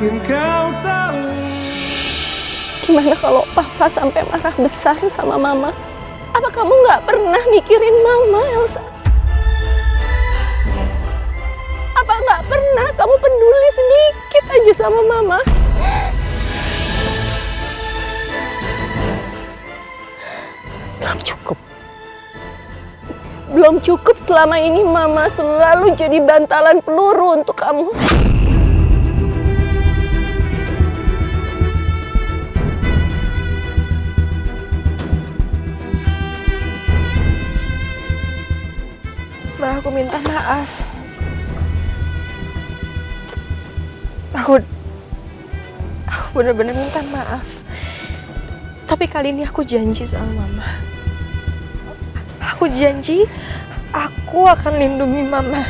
Mungkin kau tahu. Gimana kalau papa sampai marah besar sama mama? Apa kamu nggak pernah mikirin mama, Elsa? Apa nggak pernah kamu peduli sedikit aja sama mama? Belum cukup. Belum cukup selama ini mama selalu jadi bantalan peluru untuk kamu. Ma, aku minta maaf. Aku benar-benar minta maaf. Tapi kali ini aku janji sama mama. Aku janji aku akan lindungi mama.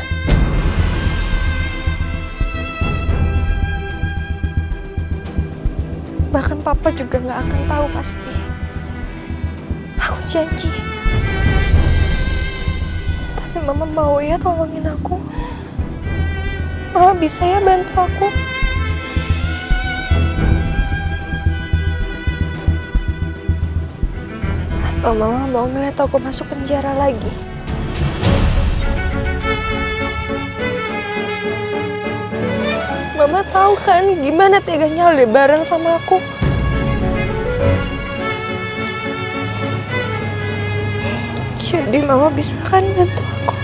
Bahkan papa juga gak akan tahu pasti. Aku janji. Tapi mama mau ya tolongin aku. Mama bisa ya bantu aku. Atau mama mau ngeliat aku masuk penjara lagi. Mama tahu kan gimana teganya Aldebaran sama aku. Jadi mama bisa kan bantu aku.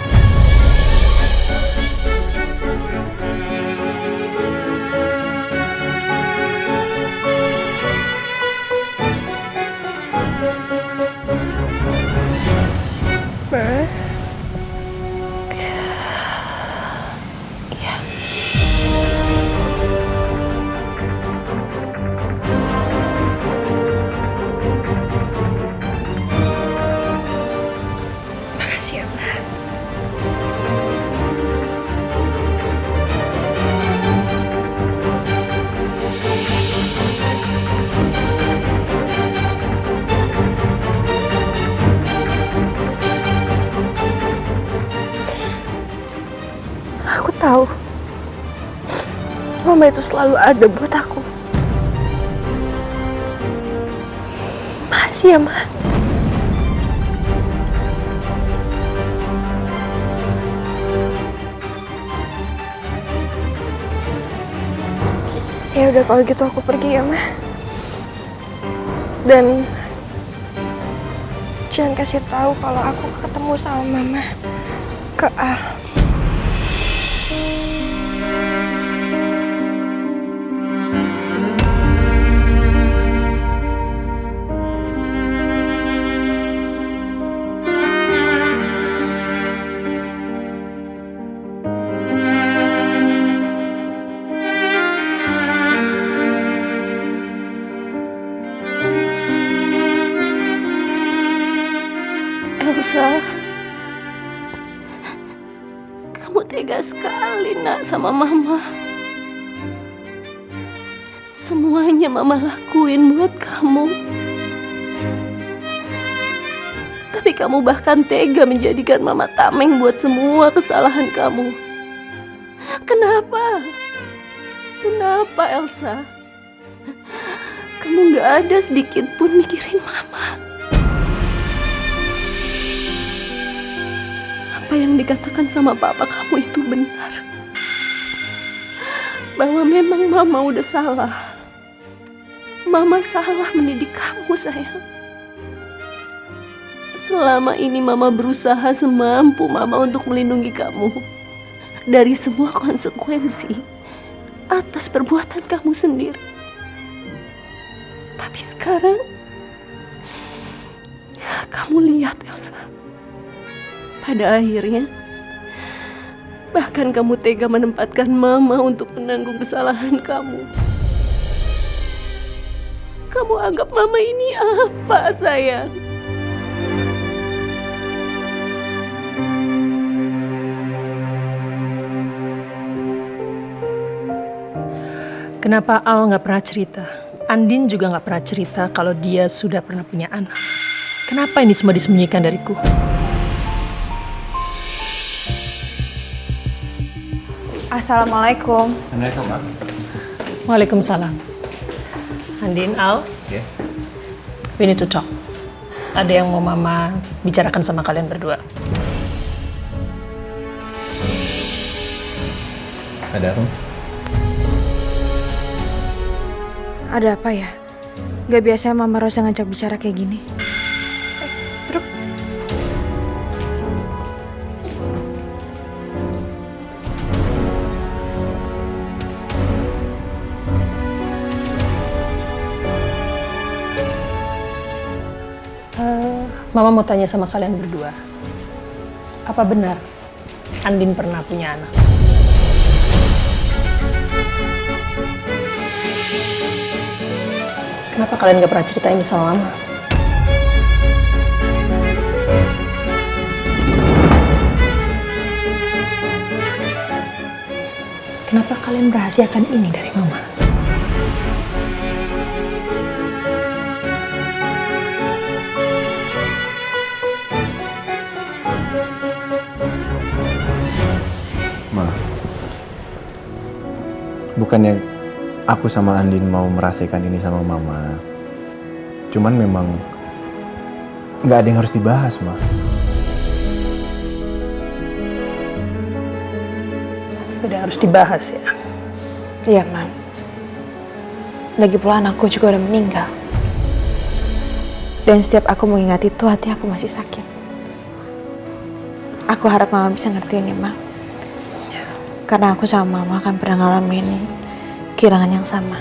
Makasih ya, Ma. Aku tahu mama itu selalu ada buat aku. Makasih ya, Ma. Ya udah kalau gitu aku pergi ya, Ma. Dan jangan kasih tahu kalau aku ketemu sama mama ke Al. Elsa, kamu tega sekali nak sama mama. Semuanya mama lakuin buat kamu. Tapi kamu bahkan tega menjadikan mama tameng buat semua kesalahan kamu. Kenapa? Kenapa Elsa? Kamu gak ada sedikit pun mikirin mama. Apa yang dikatakan sama papa kamu itu benar. Bahwa memang mama udah salah. Mama salah mendidik kamu, sayang. Selama ini mama berusaha semampu mama untuk melindungi kamu dari semua konsekuensi atas perbuatan kamu sendiri. Tapi sekarang kamu lihat, Elsa. Pada akhirnya, bahkan kamu tega menempatkan mama untuk menanggung kesalahan kamu. Kamu anggap mama ini apa, sayang? Kenapa Al nggak pernah cerita? Andin juga nggak pernah cerita kalau dia sudah pernah punya anak. Kenapa ini semua disembunyikan dariku? Assalamualaikum. Assalamualaikum, Ma. Waalaikumsalam. Andin, Al, Ya. we need to talk. Ada yang mau Mama bicarakan sama kalian berdua. Ada apa? Ada apa ya? Gak biasa Mama Rosa ngajak bicara kayak gini. Duduk. Mama mau tanya sama kalian berdua. Apa benar Andin pernah punya anak? Kenapa kalian gak pernah cerita ini sama Mama? Kenapa kalian merahasiakan ini dari Mama? Ma, bukannya aku sama Andin mau merahasiakan ini sama Mama. Cuman memang nggak ada yang harus dibahas, Ma. Tidak harus dibahas ya. Iya, Ma. Lagi pula anakku juga udah meninggal. Dan setiap aku mengingat itu, hati aku masih sakit. Aku harap Mama bisa ngertiin ya, Ma. Karena aku sama Mama kan pernah ngalamin kehilangan yang sama.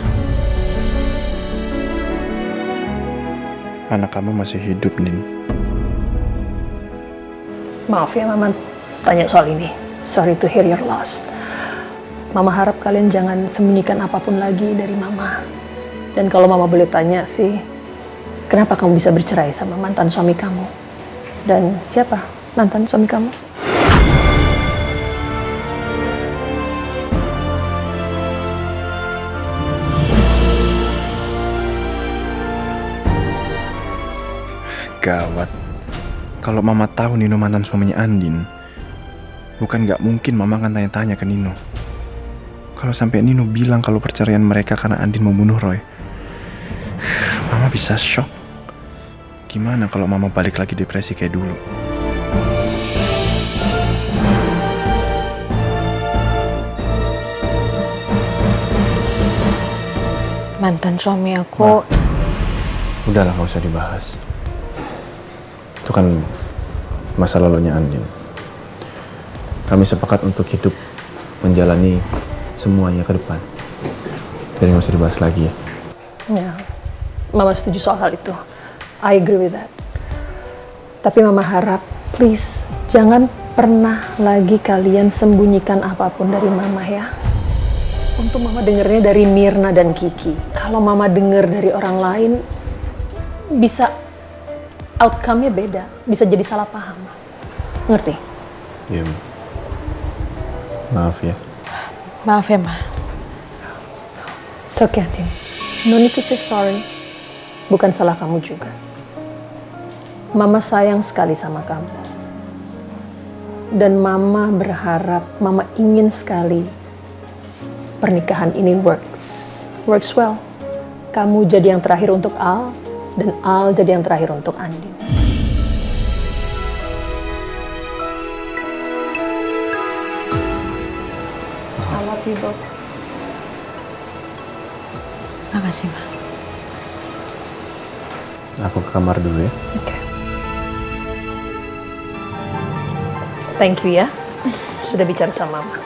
Anak kamu masih hidup, Nin. Maaf ya Mama tanya soal ini. Sorry to hear your loss. Mama harap kalian jangan sembunyikan apapun lagi dari Mama. Dan kalau Mama boleh tanya sih, kenapa kamu bisa bercerai sama mantan suami kamu? Dan siapa mantan suami kamu? Gawat. Kalau Mama tahu Nino mantan suaminya Andin, bukan nggak mungkin Mama akan tanya-tanya ke Nino. Kalau sampai Nino bilang kalau perceraian mereka karena Andin membunuh Roy, Mama bisa shock. Gimana kalau Mama balik lagi depresi kayak dulu? Mantan suami aku... Udahlah, nggak usah dibahas. Itu kan masa lalunya Andin. Kami sepakat untuk hidup menjalani semuanya ke depan. Jadi nggak usah dibahas lagi ya. Ya, Mama setuju soal hal itu. I agree with that. Tapi Mama harap, please, jangan pernah lagi kalian sembunyikan apapun dari Mama ya. Untuk Mama dengernya dari Mirna dan Kiki. Kalau Mama denger dari orang lain, bisa outcome-nya beda. Bisa jadi salah paham. Ngerti? Iya, maaf ya. Maaf ya, Ma. It's okay, Andin. No need to say sorry. Bukan salah kamu juga. Mama sayang sekali sama kamu. Dan Mama berharap, Mama ingin sekali pernikahan ini works well. Kamu jadi yang terakhir untuk Al, dan Al jadi yang terakhir untuk Andin. I love you both. Makasih, Ma. Aku ke kamar dulu ya. Okay. Thank you ya, sudah bicara sama Mama.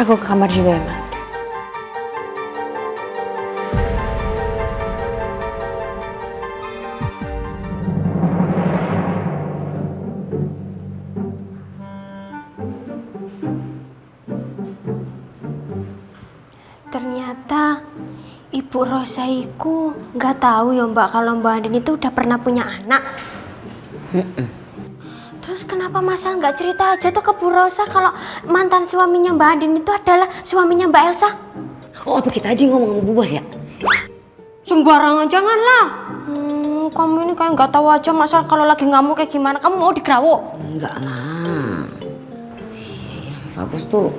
Aku ke kamar juga ya, Ma. Ternyata Ibu Rosa iku nggak tahu ya Mbak kalau Mbak Andin itu udah pernah punya anak. Terus kenapa Masal nggak cerita aja tuh ke Bu Rosa kalau mantan suaminya Mbak Andin itu adalah suaminya Mbak Elsa? Oh, apa kita aja ngomong sama Bu Bos ya? Sembarangan janganlah. Kamu ini kayak nggak tahu aja Masal kalau lagi ngamuk kayak gimana. Kamu mau digerawuk? Enggak lah. Iya, Pak Bos tuh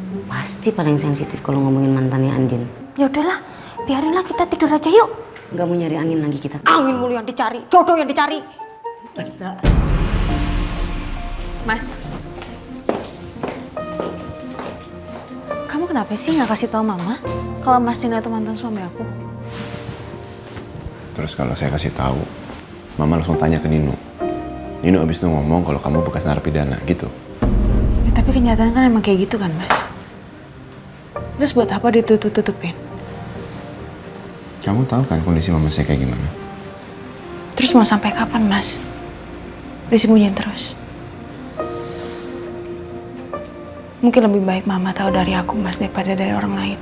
Pasti paling sensitif kalau ngomongin mantannya Andin. Ya udahlah, biarinlah kita tidur aja yuk. Gak mau nyari angin lagi kita. Angin mulu yang dicari, jodoh yang dicari. Mas. Kamu kenapa sih nggak kasih tahu Mama kalau Mas Nino itu mantan suami aku? Terus kalau saya kasih tahu, Mama langsung tanya ke Nino. Nino abis itu ngomong kalau kamu bekas narapidana, gitu. Ya, tapi kenyataan kan emang kayak gitu kan, Mas. Terus buat apa ditutup-tutupin? Kamu tahu kan kondisi Mama saya kayak gimana? Terus mau sampai kapan, Mas? Disembunyiin terus. Mungkin lebih baik Mama tahu dari aku, Mas, daripada dari orang lain.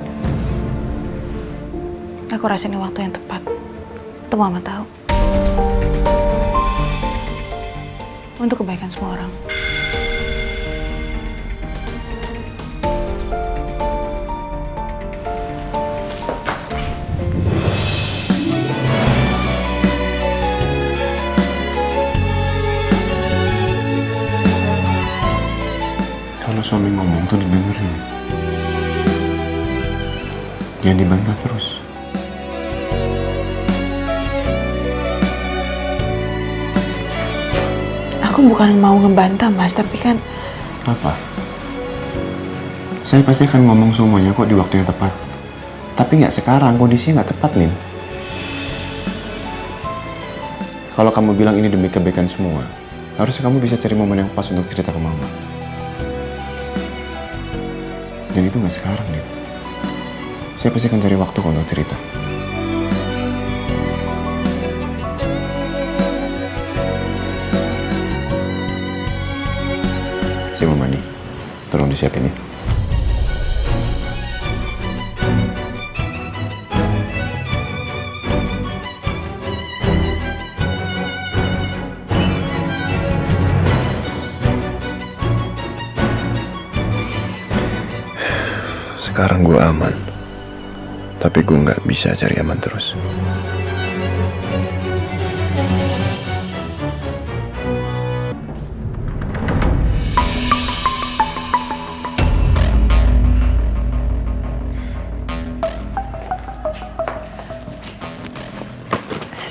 Aku rasa ini waktu yang tepat untuk Mama tahu. Untuk kebaikan semua orang. Kalau suami ngomong tuh didengerin. Jangan dibantah terus. Aku bukan mau ngebantah, Mas, tapi kan Apa? Saya pasti akan ngomong semuanya kok di waktu yang tepat. Tapi nggak sekarang, kondisinya nggak tepat, Lin. Kalau kamu bilang ini demi kebaikan semua, harusnya kamu bisa cari momen yang pas untuk cerita ke Mama. Dan itu nggak sekarang, Lin. Saya pasti akan cari waktu kok untuk cerita. Saya mau mandi. Tolong disiapin ya. Sekarang gue aman. Tapi gue nggak bisa cari aman terus.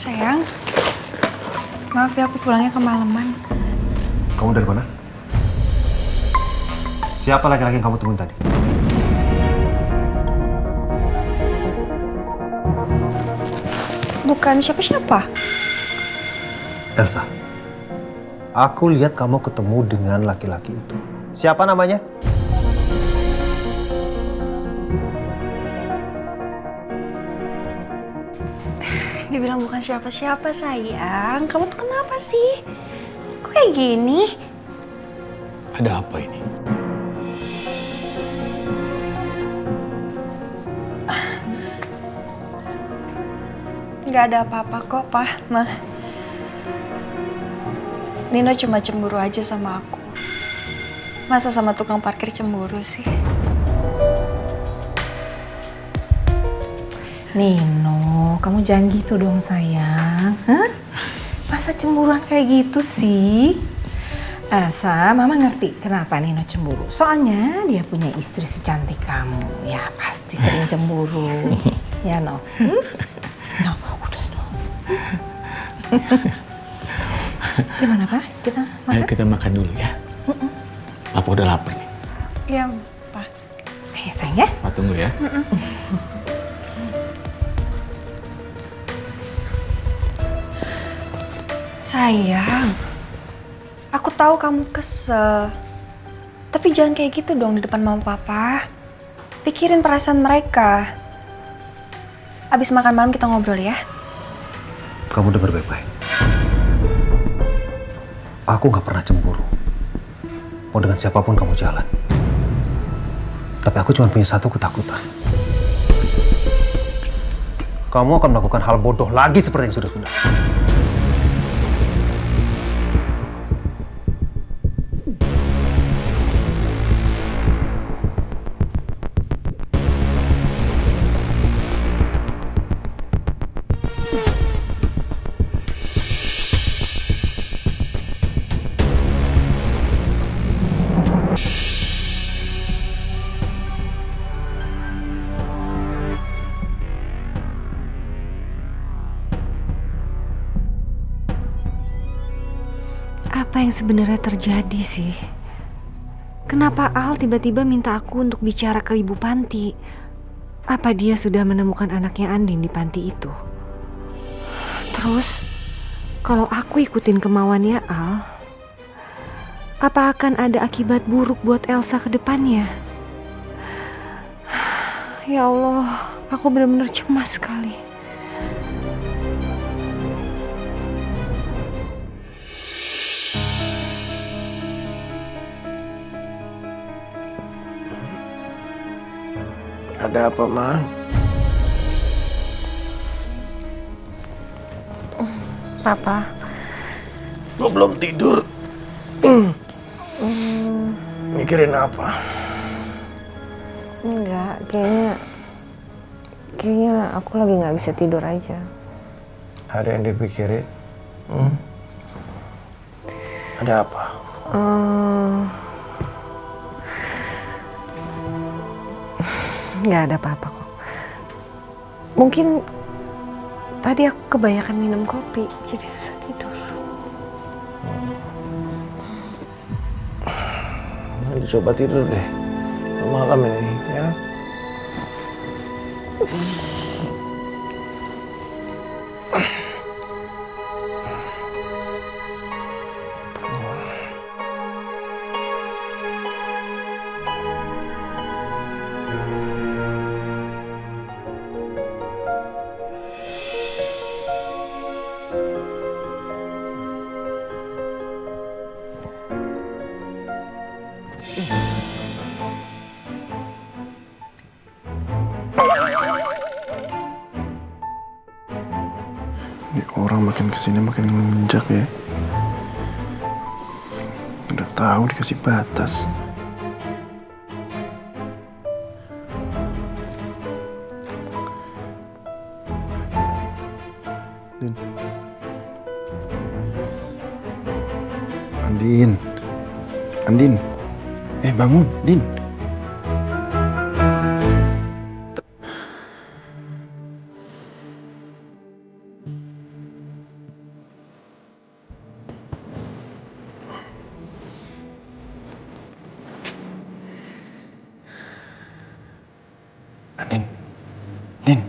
sayang. Maaf ya aku pulangnya kemalaman. Kamu dari mana? Siapa laki-laki yang kamu temuin tadi? Bukan siapa-siapa. Elsa, aku lihat kamu ketemu dengan laki-laki itu. Siapa namanya? Dibilang bukan siapa-siapa sayang. Kamu tuh kenapa sih? Kok kayak gini? Ada apa ini? Gak ada apa-apa kok, Pak, Ma. Nino cuma cemburu aja sama aku. Masa sama tukang parkir cemburu sih? Nino, kamu jangan gitu dong sayang. Hah? Masa cemburuan kayak gitu sih? Mama ngerti kenapa Nino cemburu. Soalnya dia punya istri secantik kamu. Ya pasti sering cemburu. Ya no? No, udah dong. Gimana Pak? Kita makan? Ayo kita makan dulu ya. Papa udah lapar nih. Iya, Pak. Ayo sayang ya. Papa tunggu ya. Sayang, aku tahu kamu kesel. Tapi jangan kayak gitu dong di depan mama papa. Pikirin perasaan mereka. Abis makan malam kita ngobrol ya. Kamu dengar baik-baik. Aku gak pernah cemburu. Mau dengan siapapun kamu jalan. Tapi aku cuma punya satu ketakutan. Kamu akan melakukan hal bodoh lagi seperti yang sudah-sudah. yang sebenarnya terjadi sih? Kenapa Al tiba-tiba minta aku untuk bicara ke Ibu Panti? Apa dia sudah menemukan anaknya Andin di panti itu? Terus, kalau aku ikutin kemauannya Al, apa akan ada akibat buruk buat Elsa ke depannya? Ya Allah, aku benar-benar cemas sekali. Ada apa, Ma? Papa. Gue belum tidur. Mikirin apa? Enggak, kayaknya aku lagi nggak bisa tidur aja. Ada yang dipikirin? Ada apa? Nggak ada apa-apa kok. Mungkin tadi aku kebanyakan minum kopi, jadi susah tidur. Coba tidur deh. Malam ini, ya. Ini orang makin kesini makin ngelunjak ya. Udah tahu dikasih batas. Andin. Andin. Bangun, Din. Andin. Din.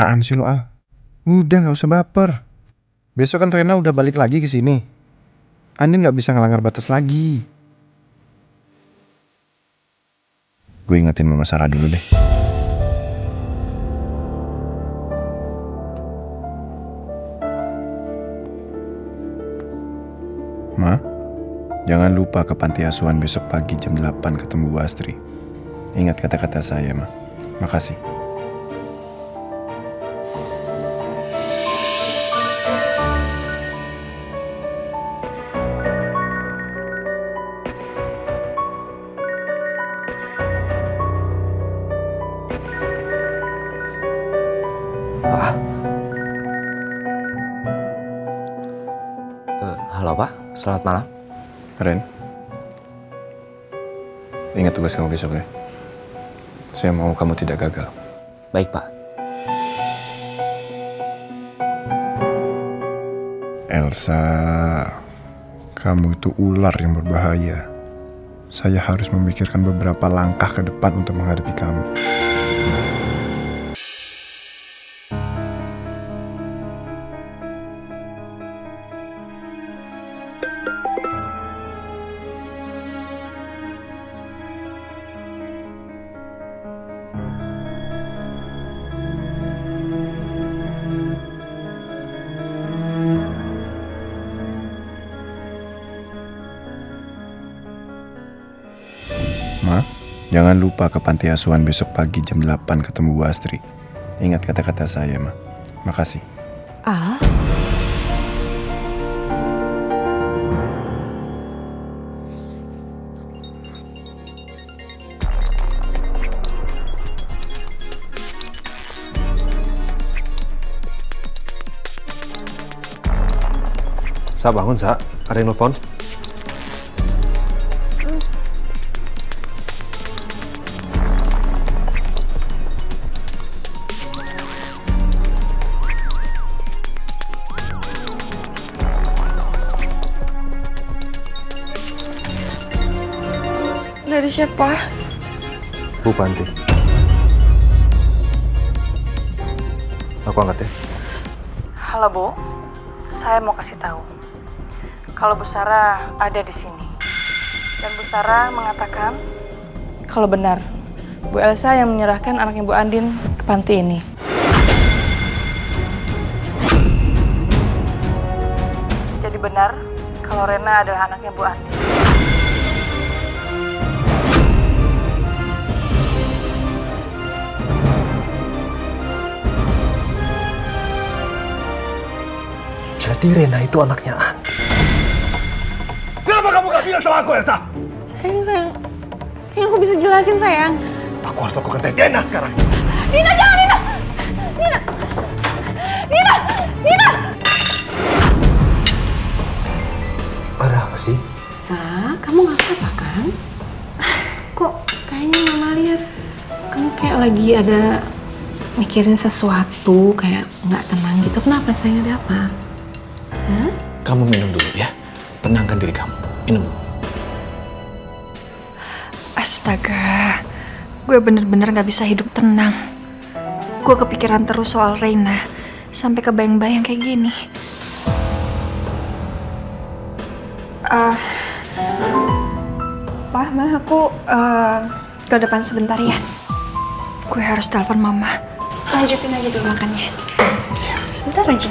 Apaan sih lo, Al? Udah gak usah baper. Besok kan Rena udah balik lagi ke sini. Andin gak bisa ngelanggar batas lagi. Gue ingetin Mama Sarah dulu deh. Ma, jangan lupa ke panti asuhan besok pagi jam 8 ketemu Bu Astri. Ingat kata-kata saya, Ma. Makasih. Halo Pak, selamat malam. Ren, ingat tugas kamu besok ya. Saya mau kamu tidak gagal. Baik Pak. Elsa, kamu itu ular yang berbahaya. Saya harus memikirkan beberapa langkah ke depan untuk menghadapi kamu. Ma, jangan lupa ke panti asuhan besok pagi jam 8 ketemu Bu Astri. Ingat kata-kata saya, Ma. Makasih. Al? Sa, bangun, Sa. Ada yang nelfon? Dari siapa? Bu Panti. Aku angkat ya. Halo Bu, saya mau kasih tahu kalau Bu Sarah ada di sini. Dan Bu Sarah mengatakan kalau benar Bu Elsa yang menyerahkan anaknya Bu Andin ke panti ini. Jadi benar kalau Rena adalah anaknya Bu Andin. Jadi Rena itu anaknya Andin. Kenapa kamu gak bilang sama aku, Elsa? Sayang, aku bisa jelasin sayang. Aku harus lakukan tes DNA sekarang. Nina, jangan Nina! Nina! Nina! Nina! Ada apa sih? Sa, kamu gak apa-apa kan? Kok kayaknya Mama lihat kamu kayak lagi ada mikirin sesuatu, kayak nggak tenang gitu. Kenapa sayang, ada apa? Hah? Kamu minum dulu ya. Tenangkan diri kamu. Minum. Astaga, gue bener-bener gak bisa hidup tenang. Gue kepikiran terus soal Reina, sampai kebayang-bayang kayak gini. Pak, Ma, aku ke depan sebentar ya. Gue harus telepon Mama. Lanjutin aja dulu makannya. Sebentar aja.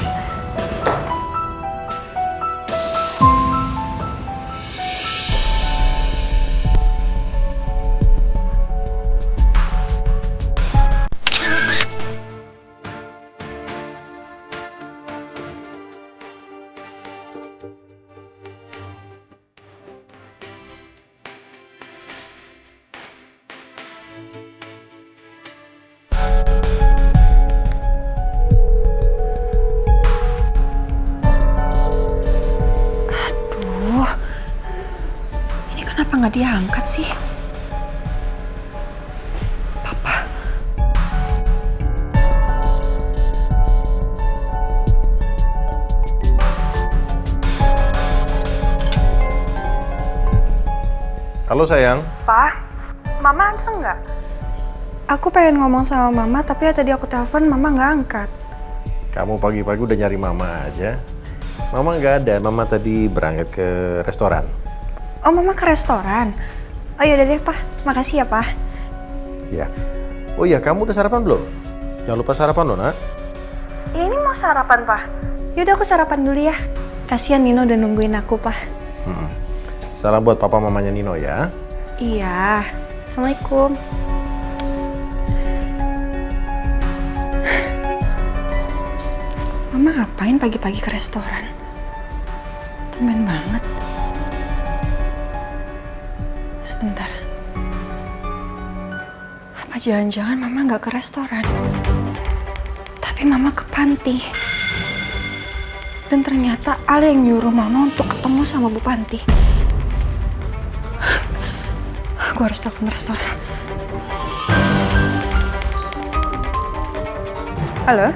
Kenapa nggak diangkat sih? Papa. Halo sayang. Pa, Mama ada nggak? Aku pengen ngomong sama Mama, tapi tadi aku telepon Mama nggak angkat. Kamu pagi-pagi udah nyari Mama aja. Mama nggak ada, Mama tadi berangkat ke restoran. Oh, Mama ke restoran? Oh yaudah deh, Pa. Makasih ya, Pa. Ya. Oh iya, kamu udah sarapan belum? Jangan lupa sarapan loh, Nak. Ya, ini mau sarapan, Pa. Yaudah aku sarapan dulu ya. Kasihan Nino udah nungguin aku, Pa. Salam buat papa mamanya Nino ya. Iya. Assalamualaikum. Mama ngapain pagi-pagi ke restoran? Tumben banget. Sebentar. Apa jangan-jangan Mama nggak ke restoran? Tapi Mama ke panti. Dan ternyata Al yang nyuruh Mama untuk ketemu sama Bu Panti. Gue harus telepon restoran. Halo?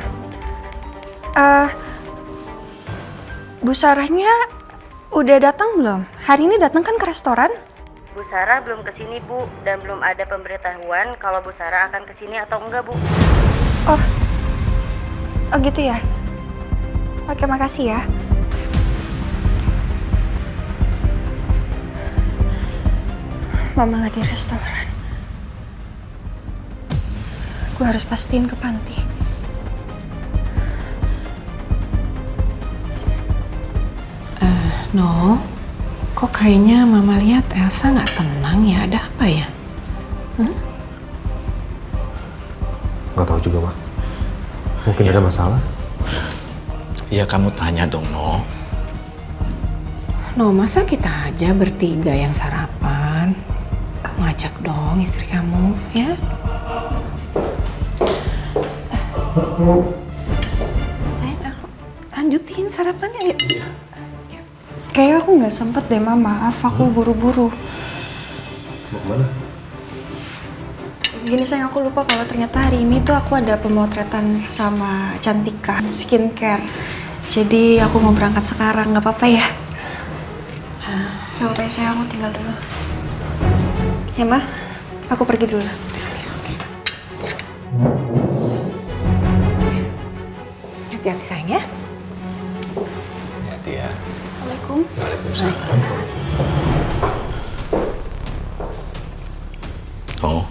Bu Sarahnya udah datang belum? Hari ini datang kan ke restoran? Bu Sarah belum kesini Bu, dan belum ada pemberitahuan kalau Bu Sarah akan kesini atau enggak Bu. Oh gitu ya? Oke, makasih ya. Mama lagi di restoran. Gue harus pastiin ke panti. No, Kok kayaknya Mama lihat Elsa nggak tenang ya? Ada apa ya? Nggak tahu juga, Ma. Mungkin ada masalah. Ya kamu tanya dong, No. No, masa kita aja bertiga yang sarapan? Kamu ajak dong istri kamu, ya? Sayang, aku lanjutin sarapannya, yuk. Kayaknya aku nggak sempet deh, Ma. Maaf, aku buru-buru. Mau kemana? Gini sayang, aku lupa kalau ternyata hari ini tuh aku ada pemotretan sama Cantika skincare. Jadi aku mau berangkat sekarang, nggak apa-apa ya? Nggak apa-apa ya sayang, aku tinggal dulu. Ya Ma, aku pergi dulu. Hati-hati sayang ya. Hati-hati ya. Assalamualaikum. Waalaikumsalam. Oh,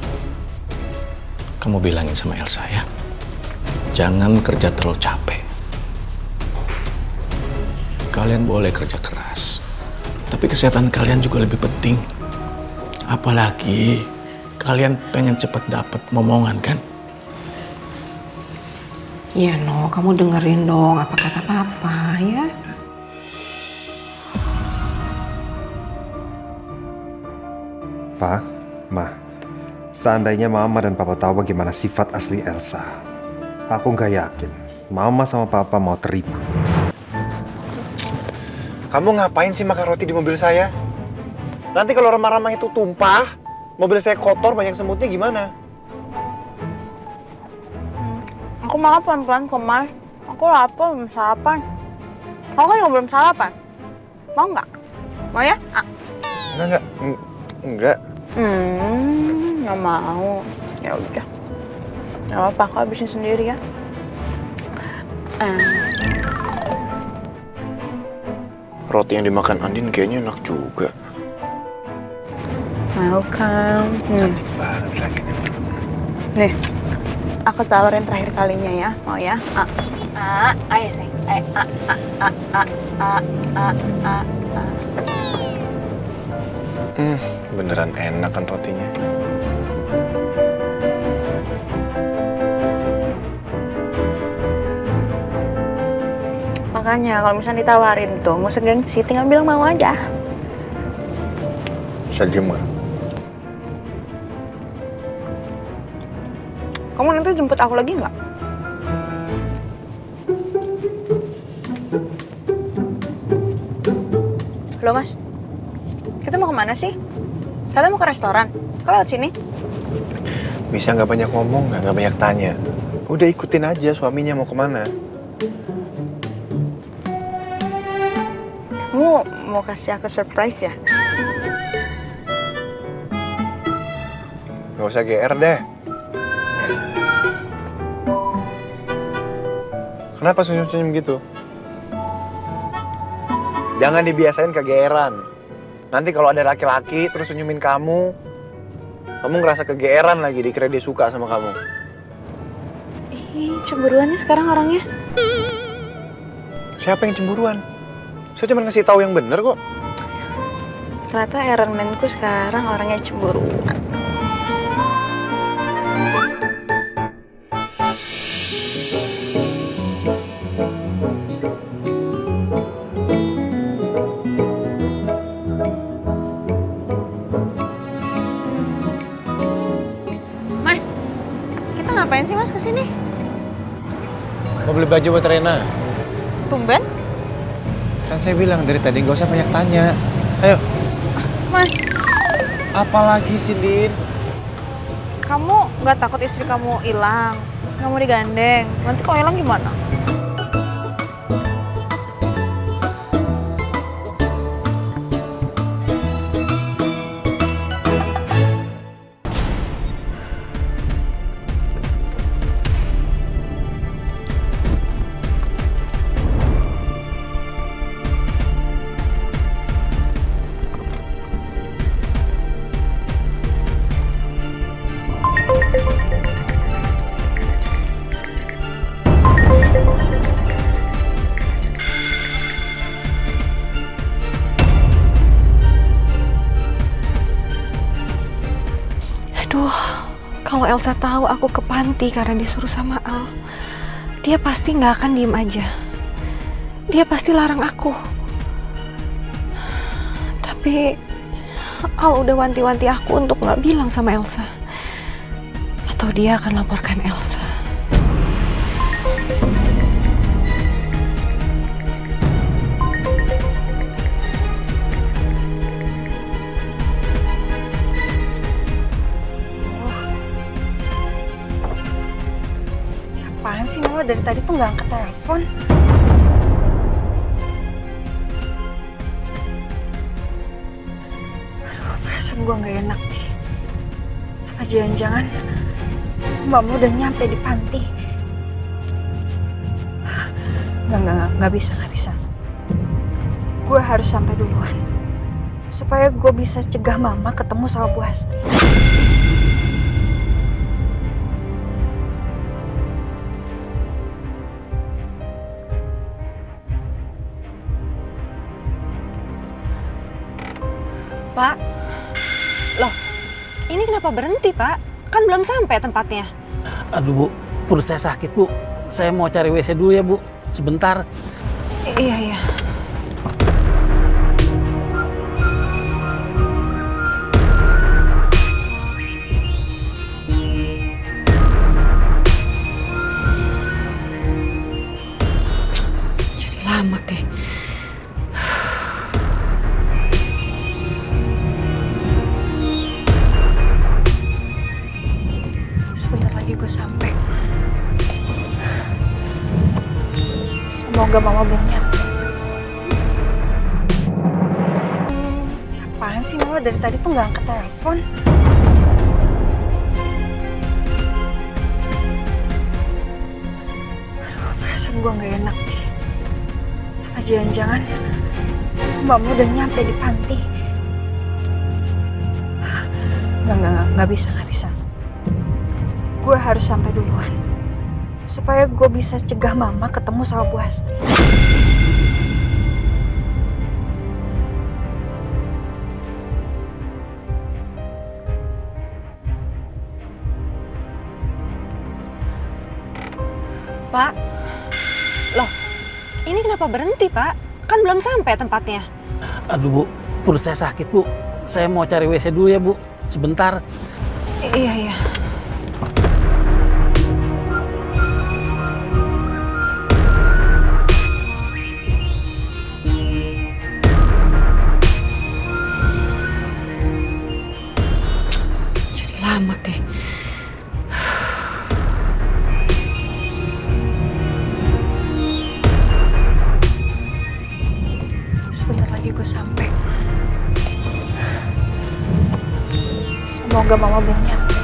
kamu bilangin sama Elsa ya, jangan kerja terlalu capek. Kalian boleh kerja keras, tapi kesehatan kalian juga lebih penting. Apalagi kalian pengen cepat dapat momongan kan? Ya No, kamu dengerin dong apa kata Papa ya. Pa, Ma, seandainya Mama dan Papa tahu bagaimana sifat asli Elsa, aku nggak yakin Mama sama Papa mau terima. Kamu ngapain sih makan roti di mobil saya? Nanti kalau remah-remah itu tumpah, mobil saya kotor, banyak semutnya gimana? Aku makan pelan-pelan kok, Mas. Aku lapar, belum sarapan. Kamu kan juga belum sarapan. Mau nggak? Mau ya? Enggak. Nggak mau. Ya udah. Nggak apa-apa, aku habisin sendiri ya. Roti yang dimakan Andin kayaknya enak juga. Mau kan? Cantik banget lagi. Nih, aku tawarin terakhir kalinya ya. Mau ya? Ayo sayang. Beneran enak kan rotinya. Makanya kalau misalnya ditawarin tuh, mau segengsi tinggal bilang mau aja. Sagem gak? Kamu nanti jemput aku lagi nggak? Halo Mas, kita mau kemana sih? Kalian mau ke restoran? Kok lewat sini? Bisa nggak banyak ngomong, nggak banyak tanya. Udah ikutin aja suaminya mau kemana. Kamu mau kasih aku surprise ya? Gak usah GR deh. Kenapa senyum-senyum gitu? Jangan dibiasain kegeeran. Nanti kalau ada laki-laki terus senyumin kamu ngerasa kegeeran lagi, dikira dia suka sama kamu. Ih, cemburuannya sekarang orangnya. Siapa yang cemburuan? Saya cuma ngasih tahu yang bener kok. Ternyata Iron Man-ku sekarang orangnya cemburuan. Mas, kita ngapain sih Mas kesini? Mau beli baju buat Rena. Tumben? Kan saya bilang dari tadi nggak usah banyak tanya. Ayo. Mas, Apalagi sih, Din? kamu nggak takut istri kamu hilang? Nggak mau digandeng? Nanti kalau hilang gimana? Aduh, kalau Elsa tahu aku ke panti karena disuruh sama Al, dia pasti nggak akan diem aja. Dia pasti larang aku. Tapi Al udah wanti-wanti aku untuk nggak bilang sama Elsa. Atau dia akan laporkan Elsa. Apaan sih Mama dari tadi tuh nggak angkat telepon? Aduh, perasaan gue nggak enak nih. Apa jangan-jangan Mama udah nyampe di panti? Nggak bisa. Gue harus sampai duluan supaya gue bisa cegah Mama ketemu sama Bu Astri. Pak, loh, ini kenapa berhenti, Pak? Kan belum sampai tempatnya. Aduh Bu, perut saya sakit Bu. Saya mau cari WC dulu ya Bu, sebentar. Iya. Jadi lama deh. Sebentar lagi gue sampai. Semoga Mama belum nyampe. Apaan sih Mama dari tadi tuh nggak angkat telepon? Aduh, perasaan gue nggak enak nih. Apa jangan-jangan Mama udah nyampe di panti? Nggak bisa. Gue harus sampai duluan supaya gue bisa cegah Mama ketemu sama Bu Astri. Pak, loh, ini kenapa berhenti, Pak? Kan belum sampai tempatnya. Aduh Bu, perut saya sakit Bu. Saya mau cari WC dulu ya Bu, sebentar. Iya. Jadi lama deh. Sebentar lagi gue sampai. Semoga Mama belum nyampe.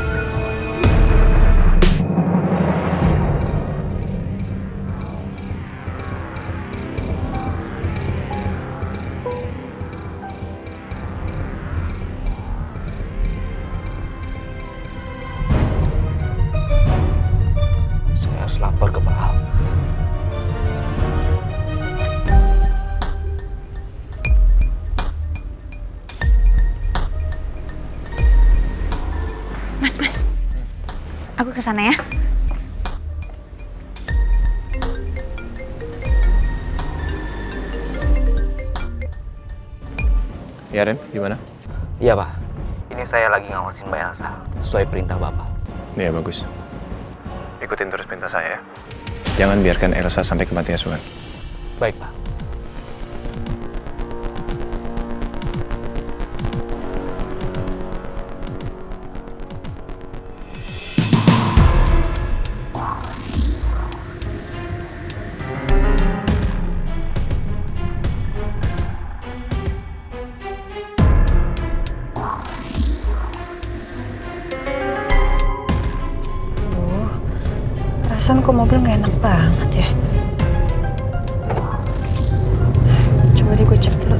Saya harus lapor ke Pak Al. Mas. Aku kesana ya. Ya Ren, gimana? Iya Pak, ini saya lagi ngawasin Mbak Elsa sesuai perintah Bapak. Ya bagus. Ikutin terus perintah saya ya. Jangan biarkan Elsa sampai ke panti asuhan. Baik Pak. Perasaan kok mobil nggak enak banget ya. Coba deh gue cek dulu.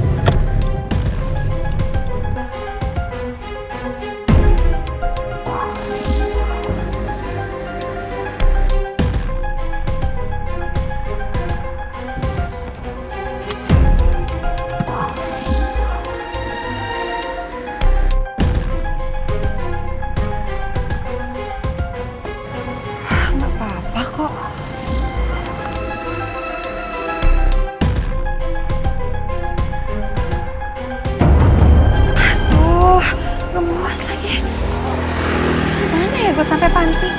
ya gue sampai panti?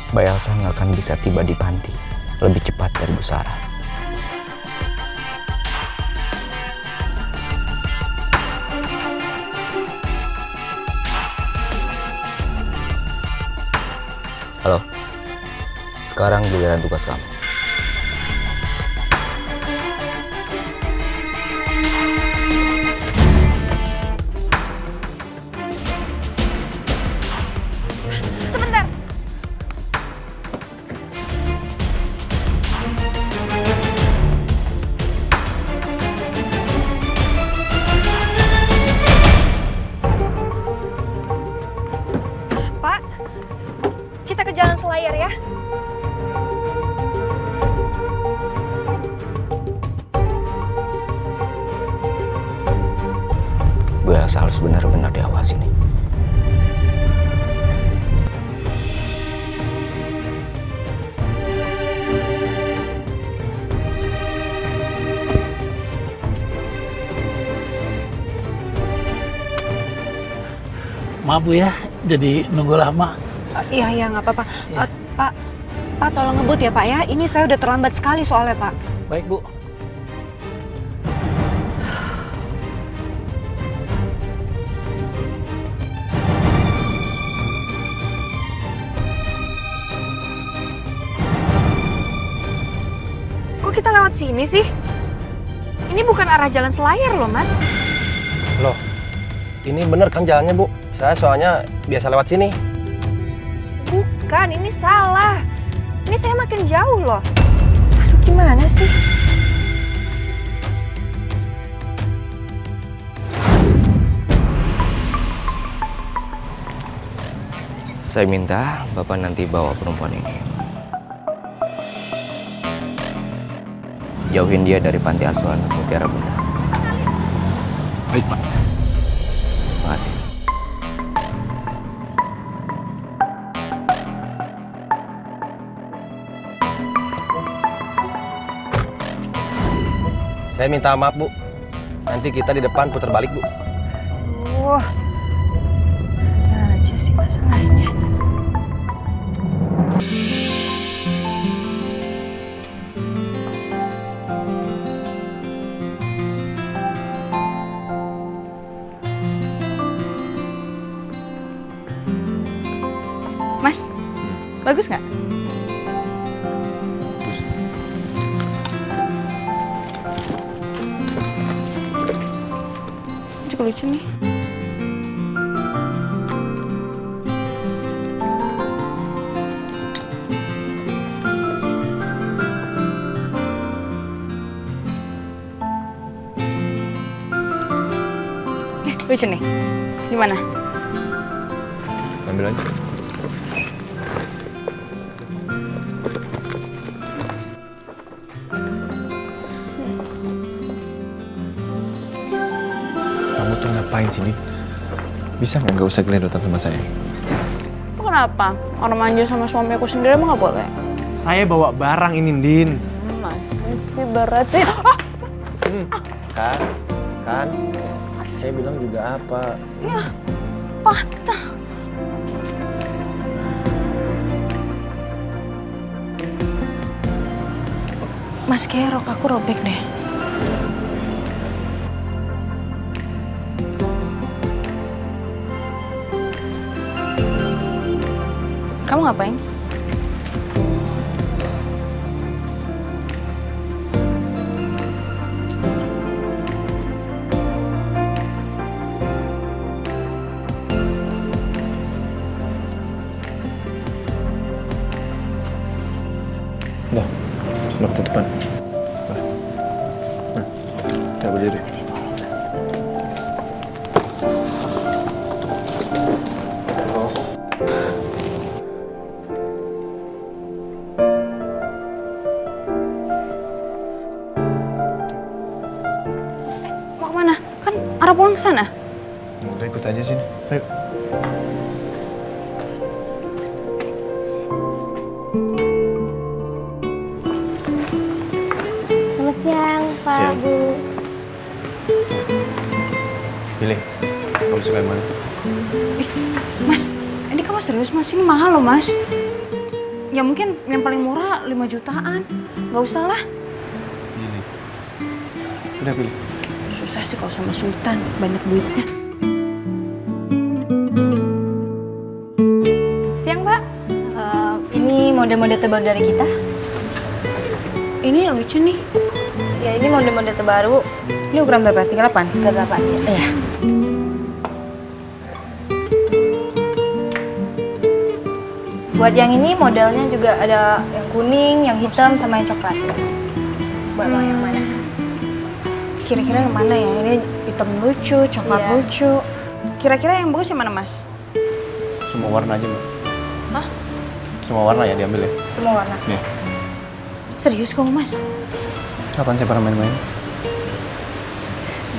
Mbak Elsa nggak akan bisa tiba di panti lebih cepat dari Bu Sarah. Halo, sekarang giliran tugas kamu. Sebentar. Pak, kita ke Jalan Selayar ya. Bu Elsa harus benar-benar diawasi nih. Maaf Bu ya, jadi nunggu lama. Iya, nggak apa-apa. Pak, tolong ngebut ya Pak ya. Ini saya udah terlambat sekali soalnya Pak. Baik Bu. Kok kita lewat sini sih? Ini bukan arah Jalan Selayar loh, Mas. Loh, ini bener kan jalannya, Bu? Saya soalnya biasa lewat sini. Bukan, ini salah. Ini saya makin jauh loh. Aduh, gimana sih? Saya minta Bapak nanti bawa perempuan ini. Jauhin dia dari panti asuhan Mutiara Bunda. Baik, Pak. Terima kasih. Saya minta maaf, Bu. Nanti kita di depan putar balik, Bu. Wah, ada aja sih masalahnya. Mas, bagus nggak? Juga lucu nih. Lucu nih. Gimana? Ambil aja. Kamu tuh ngapain sih, Din? Bisa nggak usah geledotan sama saya? Kenapa? Orang manja sama suami aku sendiri emang nggak boleh? Saya bawa barang ini, Din. Masa sih berat sih? Ah! Kan? Saya bilang juga apa? Ya, patah. Mas, kayak rok aku robek deh. Kamu ngapain? ke sana? Udah ikut aja sini. Ayo. Selamat siang, Pak, Siang. Bu. Pilih. Kamu suka yang mana? Mas, ini kamu serius Mas? Ini mahal loh Mas. Ya mungkin yang paling murah 5 jutaan. Gak usah lah. Pilih. Udah pilih. Susah sih kalau sama Sultan, banyak duitnya. Siang, Pak. Ini mode-mode terbaru dari kita. Ini lucu nih. Ya, ini mode-mode terbaru. Ini ukuran berapa? 38? 38 ya. Iya. Buat yang ini modelnya juga ada yang kuning, yang hitam, sama yang coklat. Buat mau yang mana? Kira-kira yang mana ya? Ini hitam lucu, coklat Iya. lucu. Kira-kira yang bagus yang mana Mas? Semua warna aja, Mbak. Hah? Semua warna ya diambil ya? Semua warna. Nih. Serius kamu Mas? Kapan saya pernah main-main?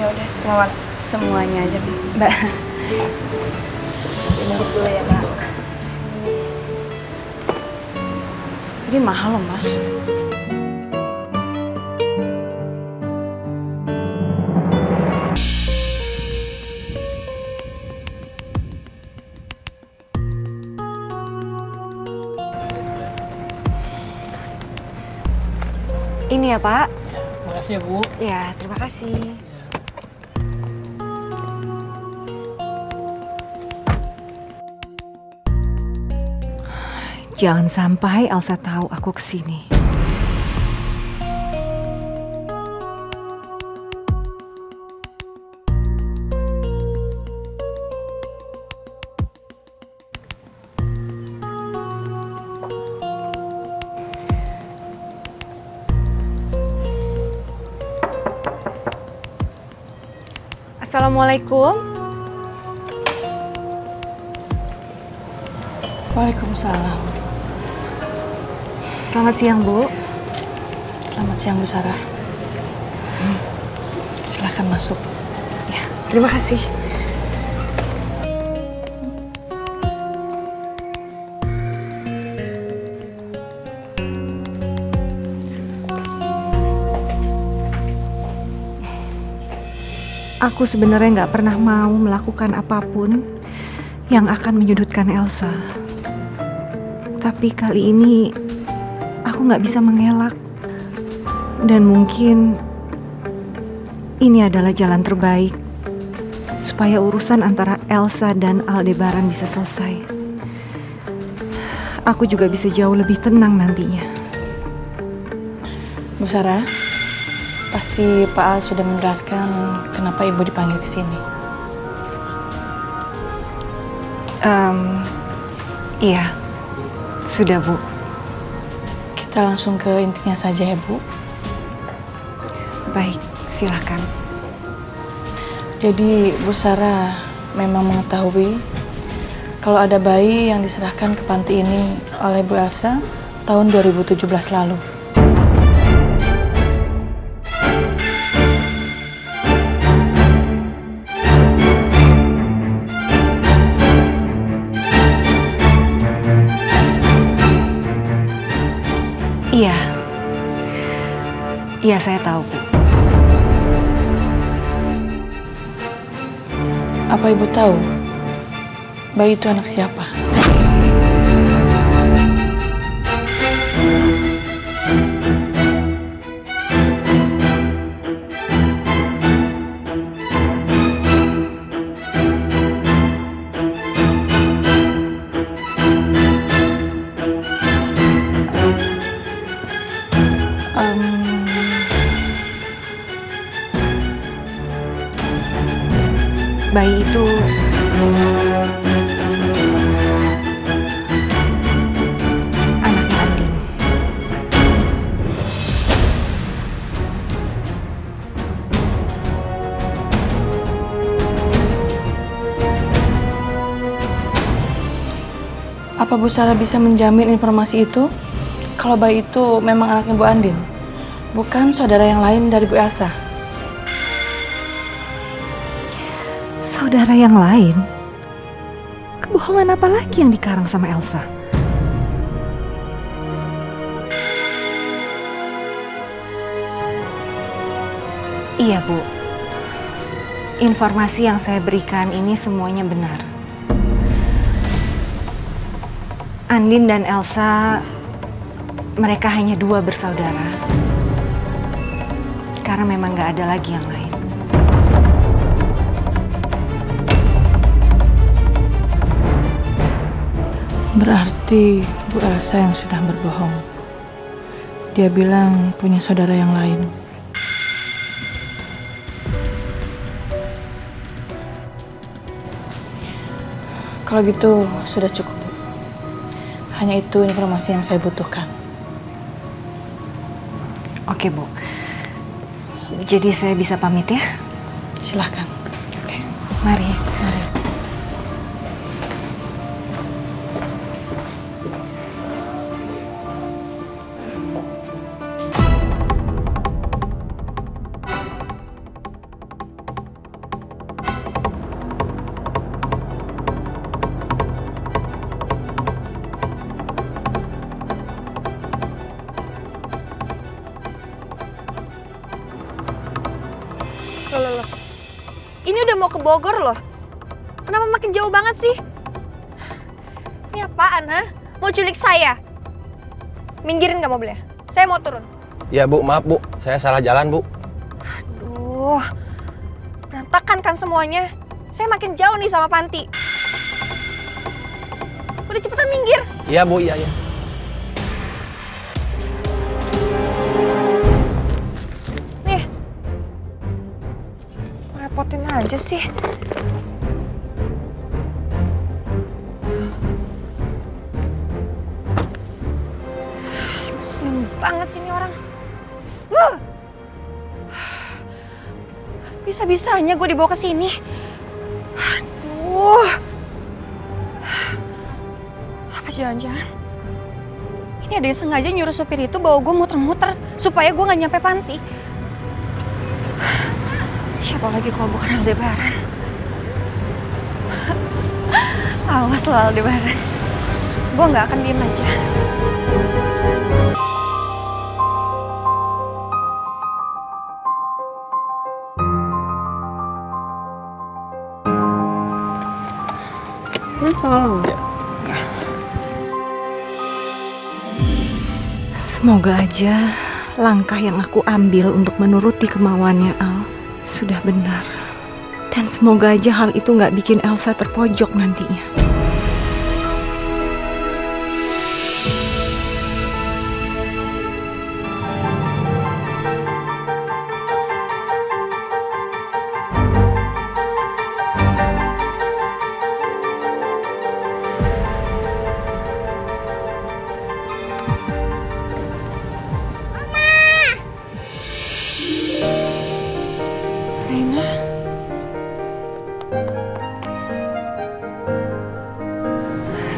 Ya udah, semua warna. Semuanya aja Mbak. Ini dulu ya, Mbak. Ini mahal loh Mas. Ini ya Pak. Makasih ya, Bu. Ya, terima kasih. Jangan sampai Elsa tahu aku kesini. Assalamualaikum. Waalaikumsalam. Selamat siang, Bu. Selamat siang Bu Sarah. Silahkan masuk. Ya, terima kasih. Aku sebenarnya nggak pernah mau melakukan apapun yang akan menyudutkan Elsa. Tapi kali ini aku nggak bisa mengelak. Dan mungkin ini adalah jalan terbaik supaya urusan antara Elsa dan Aldebaran bisa selesai. Aku juga bisa jauh lebih tenang nantinya. Bu Sarah, pasti Pak Al sudah menjelaskan kenapa Ibu dipanggil ke sini. Iya, sudah Bu. Kita langsung ke intinya saja ya Bu. Baik, silakan. Jadi Bu Sarah memang mengetahui kalau ada bayi yang diserahkan ke panti ini oleh Bu Elsa tahun 2017 lalu. Iya. Iya, saya tahu, Bu. Apa Ibu tahu bayi itu anak siapa? Bayi itu anaknya Andin. Apa Bu Sarah bisa menjamin informasi itu? Kalau bayi itu memang anaknya Bu Andin, bukan saudara yang lain dari Bu Elsa? saudara yang lain? Kebohongan apa lagi yang dikarang sama Elsa? Iya, Bu. Informasi yang saya berikan ini semuanya benar. Andin dan Elsa, mereka hanya 2 bersaudara. Karena memang gak ada lagi yang lain. Berarti Bu Elsa yang sudah berbohong. Dia bilang punya saudara yang lain. Kalau gitu sudah cukup, Bu. Hanya itu informasi yang saya butuhkan. Oke, Bu. Jadi saya bisa pamit ya? Silahkan. Oke. Mari. Mari. Loh. Ini udah mau ke Bogor loh. Kenapa makin jauh banget sih? Ini apaan, ha? Mau culik saya? Minggirin gak mobilnya? Saya mau turun. Ya Bu, maaf Bu, saya salah jalan Bu. Aduh, berantakan kan semuanya. Saya makin jauh nih sama Panti. Udah cepetan minggir. Iya Bu, iya. Nih. Repotin aja sih. Ngeselin banget sih ini orang. Bisa-bisanya gue dibawa ke sini. Aduh. Apa jangan-jangan ini ada yang sengaja nyuruh supir itu bawa gue muter-muter supaya gue gak nyampe Panti. Siapa lagi kalau bukan Aldebaran? Awas lo Aldebaran. Gue gak akan diem aja. Mas tolong. Semoga aja langkah yang aku ambil untuk menuruti kemauannya Al sudah benar. Dan semoga aja hal itu nggak bikin Elsa terpojok nantinya.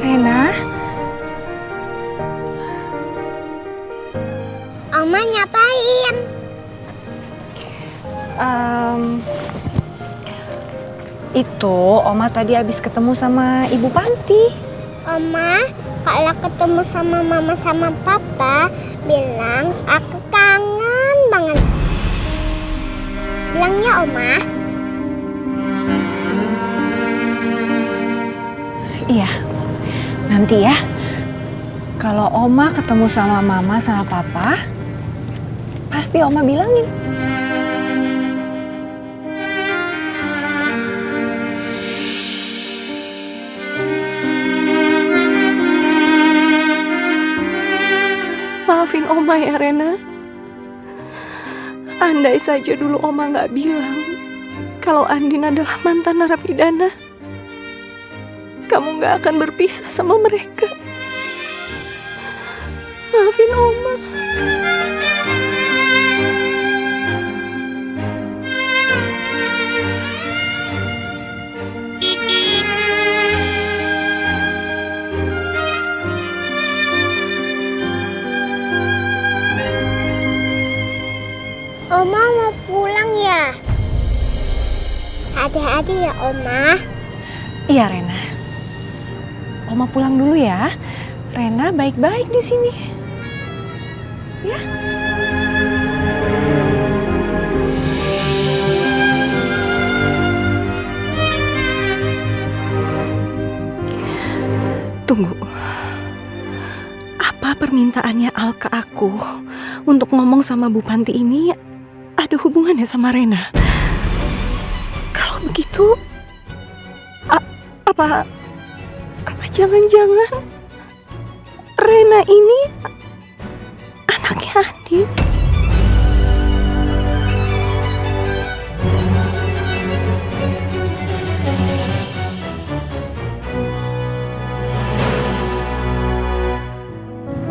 Rena, Oma ngapain? itu Oma tadi habis ketemu sama Ibu Panti. Oma, kalau ketemu sama Mama sama Papa, bilang aku kangen banget. Bilangnya Oma. Iya, nanti ya. Kalau Oma ketemu sama Mama sama Papa, pasti Oma bilangin. Maafin Oma ya Rena. Andai saja dulu Oma nggak bilang kalau Andin adalah mantan narapidana, kamu nggak akan berpisah sama mereka. Maafin Oma. Oma mau pulang ya? Hati-hati hati-hati ya Oma. Iya Rena. Oma pulang dulu ya. Rena baik-baik di sini. Ya. Tunggu. Apa permintaannya Al ke aku untuk ngomong sama Bu Panti ini ada hubungannya sama Rena? Kalau begitu, apa jangan-jangan Rena ini anaknya Andin?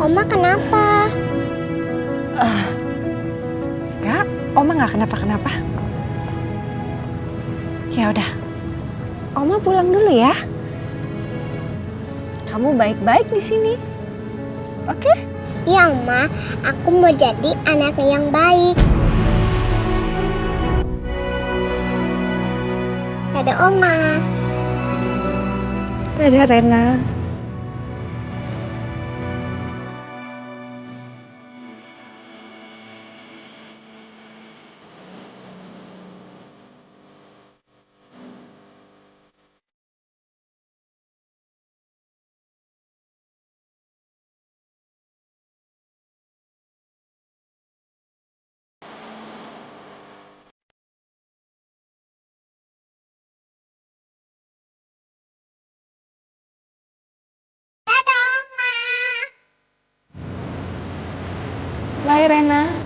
Oma kenapa? Enggak, Oma nggak kenapa-kenapa. Ya udah, Oma pulang dulu ya. Kamu baik-baik di sini, oke? Iya Oma, aku mau jadi anak yang baik. Dadah Oma. Dadah Rena. Bye Rena.